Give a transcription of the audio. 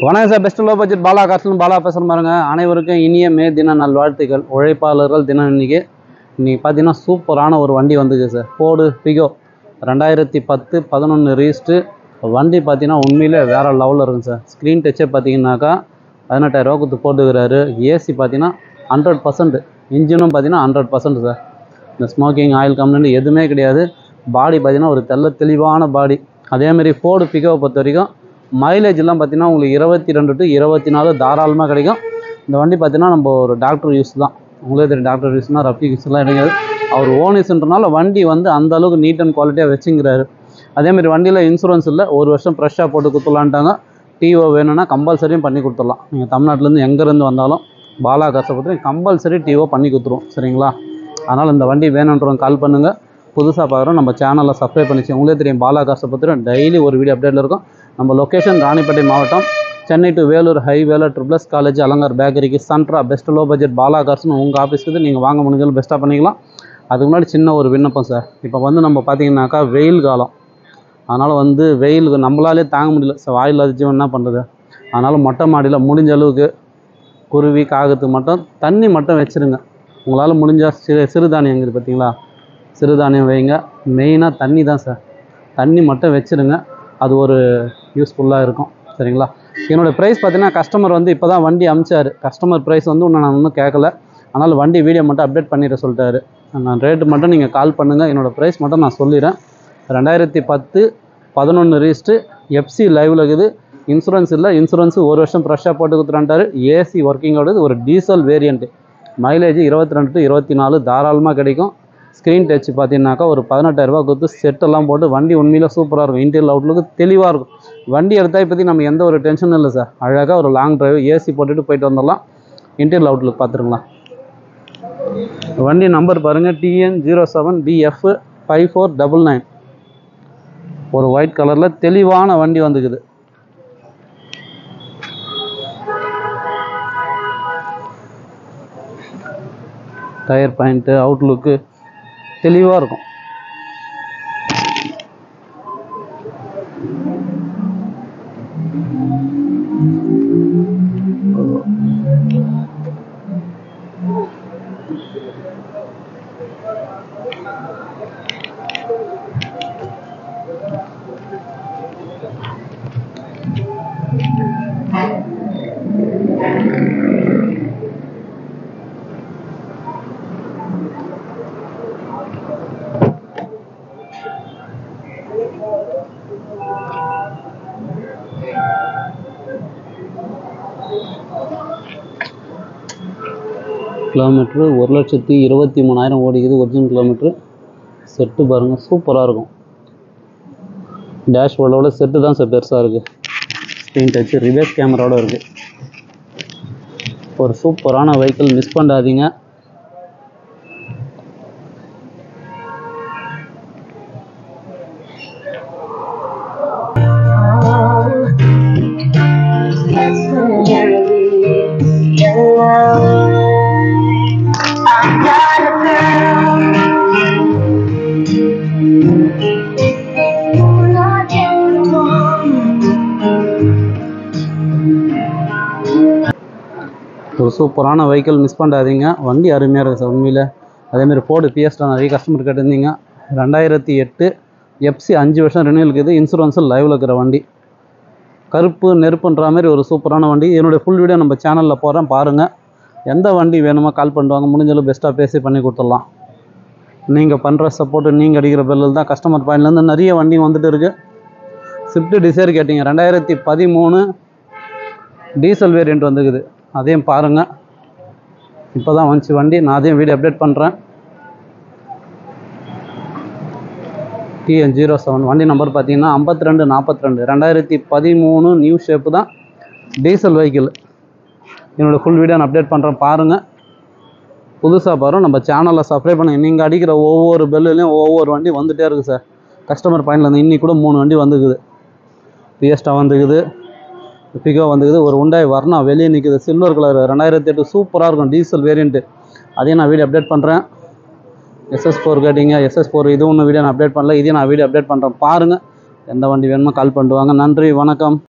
வணக்கம் sir. Best low budget Bala காசுன்னு பாலா பேசுகிற பாருங்க. அனைவருக்கும் இனிய மே தின நல்வாழ்த்துக்கள். உழைப்பாளர்கள் தினம் இன்றைக்கி பார்த்தீங்கன்னா சூப்பரான ஒரு வண்டி வந்துருக்கு சார். ஃபோர்டு ஃபிகோ 2010 11 ரீஸ்ட்டு வண்டி பார்த்தீங்கன்னா உண்மையிலே வேறு லெவலில் இருக்கும் சார். ஸ்க்ரீன் டச்சே பார்த்தீங்கன்னாக்கா 18,000 கொடுத்து போட்டுக்கிறாரு. ஏசி பார்த்தீங்கன்னா 100%, இன்ஜினும் பார்த்தீங்கன்னா 100% சார். இந்த ஸ்மோக்கிங் ஆயில் கம்ப்ளைண்ட் எதுவுமே கிடையாது. பாடி பார்த்தீங்கன்னா ஒரு தெளிவான பாடி. அதேமாதிரி ஃபோர்டு ஃபிகோவை பொறுத்த வரைக்கும் மைலேஜ்லாம் பார்த்தீங்கன்னா உங்களுக்கு 22 to 24 தாராளமாக கிடைக்கும். இந்த வண்டி பார்த்தீங்கன்னா நம்ம ஒரு டாக்டர் யூஸ் தான். உங்களே தெரியும், டாக்டர் யூஸ்னால் ரஃபி யூஸ்லாம் கிடையாது. அவர் ஓனிஸ்ன்றனால வண்டி வந்து அந்த அளவுக்கு நீட் அண்ட் குவாலிட்டியாக வச்சுங்கிறாரு. அதேமாதிரி வண்டியில் இன்சூரன்ஸ் இல்லை, 1 வருஷம் ஃப்ரெஷ்ஷாக போட்டு கொடுத்துலான்ட்டாங்க. டிஓ வேணும்னா கம்பல்சரியும் பண்ணி கொடுத்துடலாம். நீங்கள் தமிழ்நாட்டிலேருந்து எங்கேருந்து வந்தாலும் பாலா காசை பற்றி கம்பல்சரி டிஓ பண்ணி கொடுத்துருவோம், சரிங்களா? அதனால் இந்த வண்டி வேணுன்றவங்க கால் பண்ணுங்கள். புதுசாக பார்க்குறோம், நம்ம சேனலில் சப்ஸ்கிரைப் பண்ணிச்சு. உங்களே தெரியும், பாலா காசை பற்றி டெய்லி ஒரு வீடியோ அப்டேட்டில் இருக்கும். நம்ம லொக்கேஷன் ராணிப்பேட்டை மாவட்டம், சென்னை டு வேலூர் ஹைவேல ட்ரிபிள்எஸ் காலேஜ் அலங்கார் பேக்கரிக்கு Santro best low budget Bala கார்ஸ்னு உங்கள் ஆஃபீஸ்க்கு நீங்கள் வாங்க முடிஞ்சாலும் பெஸ்ட்டாக பண்ணிக்கலாம். அதுக்கு முன்னாடி சின்ன ஒரு விண்ணப்பம் சார். இப்போ வந்து நம்ம பார்த்தீங்கன்னாக்கா வெயில் காலம், அதனால் வந்து வெயிலுக்கு நம்மளாலே தாங்க முடியல சார். வாயில் அதிர்ச்சி என்ன பண்ணுறது? அதனால் மொட்டை மாடியில் முடிஞ்ச அளவுக்கு குருவி காகத்துக்கு மட்டும் தண்ணி மட்டும் வச்சுருங்க. உங்களால் முடிஞ்சால் சிறுதானியம் இருக்குது பார்த்தீங்களா, சிறுதானியம் வைங்க. மெயினாக தண்ணி தான் சார். தண்ணி மட்டும் வச்சுருங்க, அது ஒரு யூஸ்ஃபுல்லாக இருக்கும், சரிங்களா? என்னோடய ப்ரைஸ் பார்த்தீங்கன்னா கஸ்டமர் வந்து இப்போ தான் வண்டி அமிச்சார். கஸ்டமர் ப்ரைஸ் வந்து நான் இன்னும் கேட்கல. அதனால் வண்டி வீடியோ மட்டும் அப்டேட் பண்ணிட சொல்லிட்டாரு. நான் ரேட்டு மட்டும் நீங்கள் கால் பண்ணுங்கள். என்னோடய ப்ரைஸ் மட்டும் நான் சொல்லிடுறேன். 2010 11 ரீஸ்ட்டு, எஃப்சி லைவில் இருக்குது. இன்சூரன்ஸ் இல்லை, இன்சூரன்ஸு 1 வருஷம் ஃப்ரெஷ்ஷாக போட்டு கொடுத்துட்டாரு. ஏசி ஒர்க்கிங்கோட ஒரு டீசல் வேரியண்ட்டு. மைலேஜ் 22 to 24 தாராளமாக கிடைக்கும். ஸ்க்ரீன் டச் பார்த்தீங்கன்னாக்கா ஒரு 18,000 கொடுத்து செட்டெல்லாம் போட்டு வண்டி உண்மையிலே சூப்பராக இருக்கும். இன்டீரியல் அவுட்லுக்கு தெளிவாக இருக்கும். வண்டி எடுத்தால் இப்போதி நம்ம எந்த ஒரு டென்ஷனும் இல்லை சார். அழகாக ஒரு லாங் டிரைவ் ஏசி போட்டுட்டு போயிட்டு வந்துடலாம். இன்டீரியல் அவுட்லுக் பார்த்துருங்களா. வண்டி நம்பர் பாருங்கள், TN07BF5499. ஒரு ஒயிட் கலரில் தெளிவான வண்டி வந்துக்குது. டயர் பாயிண்ட்டு அவுட்லுக்கு தெளிவாக இருக்கும். கிலோமீட்ரு 1,23,000 ஓடிக்குது. Original kilometre. செட்டு பாருங்கள், சூப்பராக இருக்கும். டேஷ்போர்டோட செட்டு தான் சார் பெருசாக இருக்குது. ஸ்க்ரீன் டச்சு ரிவர்ஸ் கேமராவோட இருக்குது. ஒரு சூப்பரான வெஹிக்கிள், மிஸ் பண்ணாதீங்க. ஒரு சூப்பரான வெஹிக்கிள், மிஸ் பண்ணாதீங்க. வண்டி அருமையாக இருக்குது சார் உண்மையில். அதேமாதிரி ஃபோர்டு ஃபியஸ்டா நிறைய கஸ்டமர் கேட்டிருந்தீங்க. 2008 எஃப்சி 5 வருஷம் ரினியூவல் இருக்குது. இன்சூரன்ஸு லைவில் இருக்கிற வண்டி. கருப்பு நெருப்புன்ற மாதிரி ஒரு சூப்பரான வண்டி. என்னுடைய ஃபுல் வீடியோ நம்ம சேனலில் போகிறேன், பாருங்கள். எந்த வண்டி வேணுமோ கால் பண்ணுவாங்க. முடிஞ்சளவு பெஸ்ட்டாக பேசி பண்ணி கொடுத்துடலாம். நீங்கள் பண்ணுற சப்போர்ட்டு, நீங்கள் அடிக்கிற பெல்லில் தான் கஸ்டமர் பாயிண்ட்லேருந்து நிறைய வண்டி வந்துட்டு இருக்குது. ஸ்விஃப்ட் டிசைர் கேட்டிங்க, 2013 டீசல் வேரியண்ட் வந்துக்குது. அதையும் பாருங்கள். இப்போ தான் வந்துச்சு வண்டி, நான் அதையும் வீடியோ அப்டேட் பண்ணுறேன். TN07 வண்டி நம்பர் பார்த்தீங்கன்னா 5242. 2013 நியூ ஷேப்பு தான், டீசல் வெஹிக்கிள். என்னோடய ஃபுல் வீடியோ நான் அப்டேட் பண்ணுறேன், பாருங்கள். புதுசாக பாருங்கள், நம்ம சேனலில் சப்ஸ்கிரைப் பண்ணுங்கள். நீங்கள் அடிக்கிற ஒவ்வொரு பெல்லுலேயும் ஒவ்வொரு வண்டி வந்துகிட்டே இருக்குது சார். கஸ்டமர் பாயிண்ட்லேருந்து இன்றைக்கி கூட 3 வண்டி வந்துக்குது. ஃபியஸ்டா வந்துக்குது, ஃபிகோ வந்துக்குது, ஒரு உண்டாய் வர்ணா வெளியே நிற்குது, சில்வர் கலர் 2008 சூப்பராக இருக்கும் டீசல் வேரியண்ட்டு. அதையும் நான் வீடியோ அப்டேட் பண்ணுறேன். SS4 கேட்டிங்க, SS4 இது ஒன்று வீடியோ நான் அப்டேட் பண்ணல, இதையும் நான் வீடியோ அப்டேட் பண்ணுறேன், பாருங்கள். எந்த வண்டி வேணுமோ கால் பண்ணிட்டு வாங்க. நன்றி, வணக்கம்.